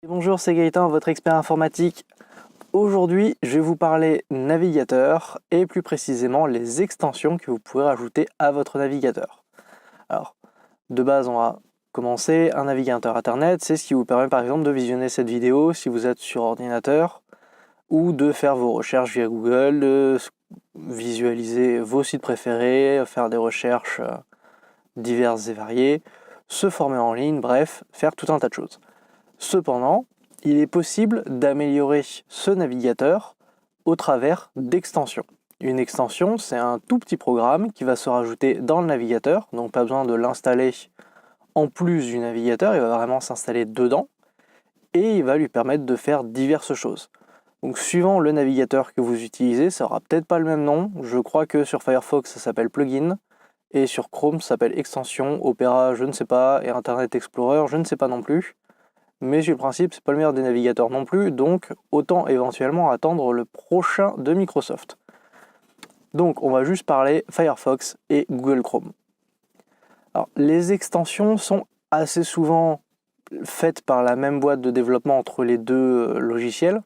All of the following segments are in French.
Bonjour, c'est Gaëtan, votre expert informatique. Aujourd'hui, je vais vous parler navigateur et plus précisément les extensions que vous pouvez rajouter à votre navigateur. Alors, de base, on va commencer. Un navigateur internet, c'est ce qui vous permet par exemple de visionner cette vidéo si vous êtes sur ordinateur ou de faire vos recherches via Google, de visualiser vos sites préférés, faire des recherches diverses et variées, se former en ligne, bref, faire tout un tas de choses. Cependant, il est possible d'améliorer ce navigateur au travers d'extensions. Une extension, c'est un tout petit programme qui va se rajouter dans le navigateur, donc pas besoin de l'installer en plus du navigateur, il va vraiment s'installer dedans et il va lui permettre de faire diverses choses. Donc suivant le navigateur que vous utilisez, ça aura peut-être pas le même nom. Je crois que sur Firefox ça s'appelle plugin et sur Chrome ça s'appelle extension, Opera je ne sais pas, et Internet Explorer je ne sais pas non plus. Mais sur le principe, c'est pas le meilleur des navigateurs non plus, donc autant éventuellement attendre le prochain de Microsoft. Donc on va juste parler Firefox et Google Chrome. Alors les extensions sont assez souvent faites par la même boîte de développement entre les deux logiciels,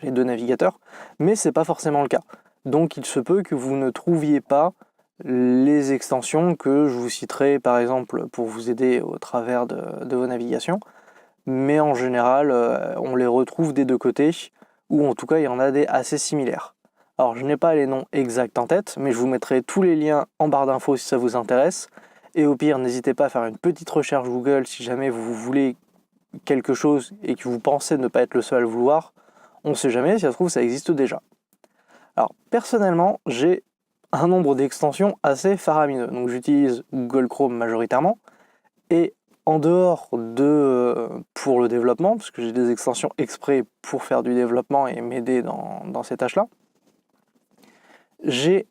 les deux navigateurs, mais c'est pas forcément le cas. Donc il se peut que vous ne trouviez pas les extensions que je vous citerai par exemple pour vous aider au travers de vos navigations. Mais en général, on les retrouve des deux côtés, ou en tout cas il y en a des assez similaires. Alors je n'ai pas les noms exacts en tête, mais je vous mettrai tous les liens en barre d'infos si ça vous intéresse, et au pire n'hésitez pas à faire une petite recherche Google si jamais vous voulez quelque chose et que vous pensez ne pas être le seul à le vouloir, on ne sait jamais, si ça se trouve ça existe déjà. Alors personnellement, j'ai un nombre d'extensions assez faramineux, donc j'utilise Google Chrome majoritairement, et en dehors de pour le développement, parce que j'ai des extensions exprès pour faire du développement et m'aider dans ces tâches-là, j'ai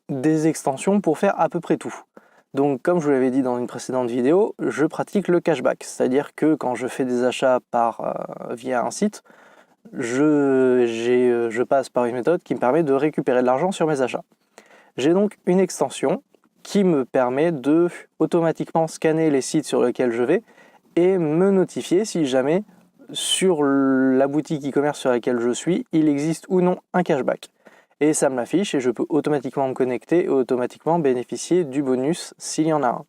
des extensions pour faire à peu près tout. Donc comme je vous l'avais dit dans une précédente vidéo, je pratique le cashback, c'est-à-dire que quand je fais des achats via un site, je passe par une méthode qui me permet de récupérer de l'argent sur mes achats. J'ai donc une extension qui me permet de automatiquement scanner les sites sur lesquels je vais et me notifier si jamais sur la boutique e-commerce sur laquelle je suis, il existe ou non un cashback. Et ça me l'affiche et je peux automatiquement me connecter et automatiquement bénéficier du bonus s'il y en a un.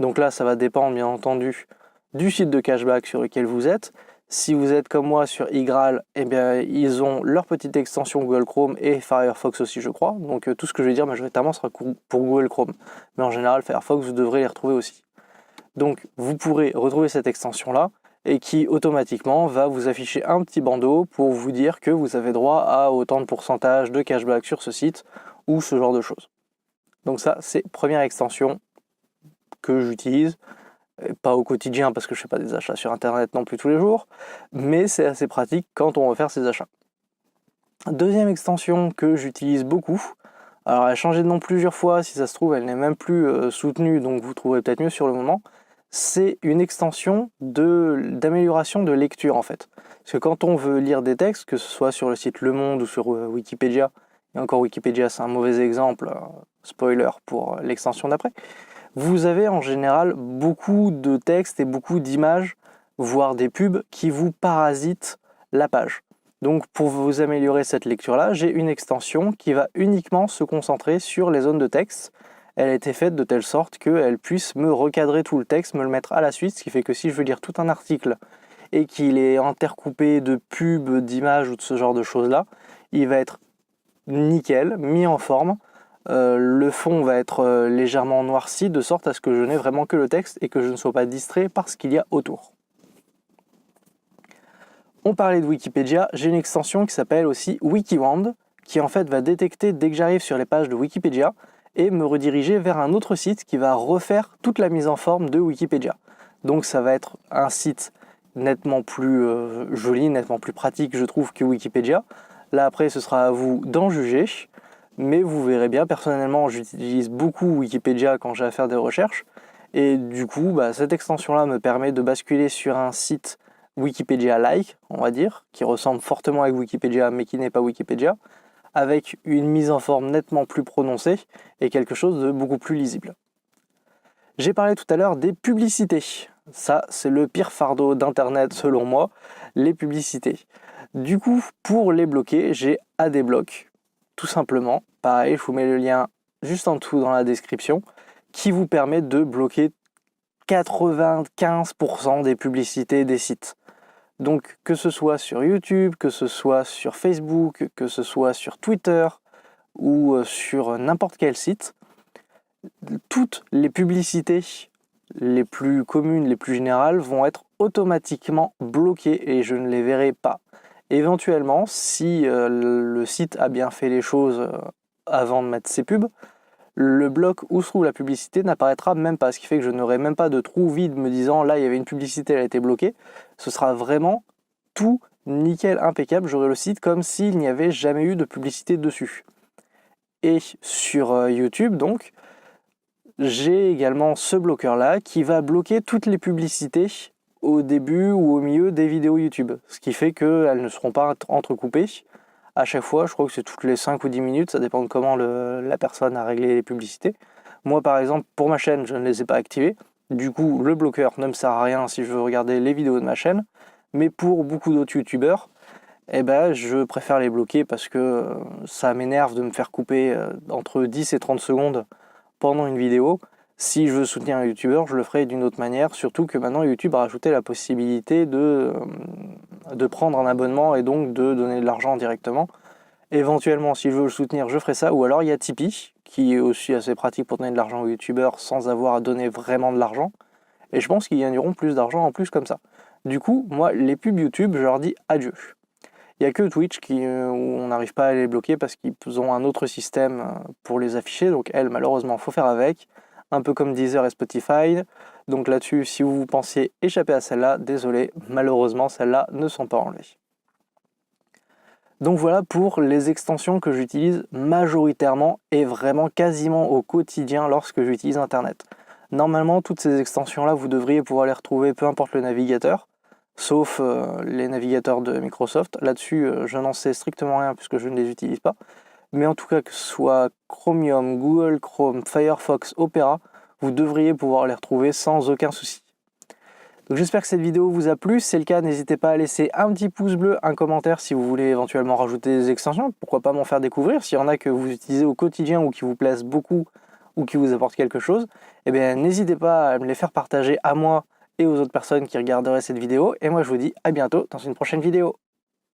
Donc là, ça va dépendre bien entendu du site de cashback sur lequel vous êtes. Si vous êtes comme moi sur iGraal, eh bien, ils ont leur petite extension Google Chrome et Firefox aussi, je crois. Donc tout ce que je vais dire majoritairement sera pour Google Chrome. Mais en général, Firefox, vous devrez les retrouver aussi. Donc vous pourrez retrouver cette extension-là et qui automatiquement va vous afficher un petit bandeau pour vous dire que vous avez droit à autant de pourcentage de cashback sur ce site ou ce genre de choses. Donc ça, c'est première extension que j'utilise. Pas au quotidien parce que je ne fais pas des achats sur internet non plus tous les jours, mais c'est assez pratique quand on veut faire ses achats. Deuxième extension que j'utilise beaucoup, alors elle a changé de nom plusieurs fois, si ça se trouve elle n'est même plus soutenue, donc vous trouverez peut-être mieux sur le moment, c'est une extension d'amélioration de lecture en fait. Parce que quand on veut lire des textes, que ce soit sur le site Le Monde ou sur Wikipédia, et encore Wikipédia c'est un mauvais exemple, spoiler pour l'extension d'après, vous avez en général beaucoup de textes et beaucoup d'images, voire des pubs, qui vous parasitent la page. Donc pour vous améliorer cette lecture-là, j'ai une extension qui va uniquement se concentrer sur les zones de texte. Elle a été faite de telle sorte qu'elle puisse me recadrer tout le texte, me le mettre à la suite, ce qui fait que si je veux lire tout un article et qu'il est intercoupé de pubs, d'images ou de ce genre de choses-là, il va être nickel, mis en forme. Le fond va être légèrement noirci de sorte à ce que je n'ai vraiment que le texte et que je ne sois pas distrait par ce qu'il y a autour. On parlait de Wikipédia, j'ai une extension qui s'appelle aussi Wikiwand qui en fait va détecter dès que j'arrive sur les pages de Wikipédia et me rediriger vers un autre site qui va refaire toute la mise en forme de Wikipédia. Donc ça va être un site nettement plus joli, nettement plus pratique je trouve que Wikipédia. Là après ce sera à vous d'en juger. Mais vous verrez bien, personnellement j'utilise beaucoup Wikipédia quand j'ai à faire des recherches et du coup cette extension là me permet de basculer sur un site Wikipédia-like, on va dire, qui ressemble fortement à Wikipédia mais qui n'est pas Wikipédia, avec une mise en forme nettement plus prononcée et quelque chose de beaucoup plus lisible. J'ai parlé tout à l'heure des publicités. Ça, c'est le pire fardeau d'Internet selon moi, les publicités. Du coup, pour les bloquer, j'ai Adblock, tout simplement. Pareil, je vous mets le lien juste en dessous dans la description, qui vous permet de bloquer 95% des publicités des sites. Donc que ce soit sur YouTube, que ce soit sur Facebook, que ce soit sur Twitter ou sur n'importe quel site, toutes les publicités les plus communes, les plus générales vont être automatiquement bloquées et je ne les verrai pas. Éventuellement, si le site a bien fait les choses avant de mettre ses pubs, le bloc où se trouve la publicité n'apparaîtra même pas, ce qui fait que je n'aurai même pas de trou vide me disant là il y avait une publicité, elle a été bloquée. Ce sera vraiment tout nickel, impeccable, j'aurai le site comme s'il n'y avait jamais eu de publicité dessus. Et sur YouTube donc, j'ai également ce bloqueur là qui va bloquer toutes les publicités au début ou au milieu des vidéos YouTube, ce qui fait qu'elles ne seront pas entrecoupées à chaque fois. Je crois que c'est toutes les 5 ou 10 minutes, ça dépend de comment la personne a réglé les publicités. Moi par exemple, pour ma chaîne, je ne les ai pas activées, du coup le bloqueur ne me sert à rien si je veux regarder les vidéos de ma chaîne, mais pour beaucoup d'autres youtubeurs, je préfère les bloquer parce que ça m'énerve de me faire couper entre 10 et 30 secondes pendant une vidéo. Si je veux soutenir un youtubeur, je le ferai d'une autre manière, surtout que maintenant YouTube a rajouté la possibilité de prendre un abonnement et donc de donner de l'argent directement. Éventuellement, si je veux le soutenir, je ferai ça, ou alors il y a Tipeee, qui est aussi assez pratique pour donner de l'argent aux youtubeurs sans avoir à donner vraiment de l'argent, et je pense qu'ils gagneront plus d'argent en plus comme ça. Du coup, moi, les pubs YouTube, je leur dis adieu. Il n'y a que Twitch où on n'arrive pas à les bloquer parce qu'ils ont un autre système pour les afficher. Donc elles, malheureusement, il faut faire avec. Un peu comme Deezer et Spotify. Donc là-dessus, si vous pensiez échapper à celle-là, désolé, malheureusement, celles-là ne sont pas enlevées. Donc voilà pour les extensions que j'utilise majoritairement et vraiment quasiment au quotidien lorsque j'utilise Internet. Normalement, toutes ces extensions-là, vous devriez pouvoir les retrouver peu importe le navigateur, sauf les navigateurs de Microsoft. Là-dessus, je n'en sais strictement rien puisque je ne les utilise pas. Mais en tout cas, que ce soit Chromium, Google Chrome, Firefox, Opera, vous devriez pouvoir les retrouver sans aucun souci. Donc j'espère que cette vidéo vous a plu. Si c'est le cas, n'hésitez pas à laisser un petit pouce bleu, un commentaire si vous voulez éventuellement rajouter des extensions. Pourquoi pas m'en faire découvrir. S'il y en a que vous utilisez au quotidien ou qui vous plaisent beaucoup ou qui vous apportent quelque chose, n'hésitez pas à me les faire partager à moi et aux autres personnes qui regarderaient cette vidéo. Et moi je vous dis à bientôt dans une prochaine vidéo.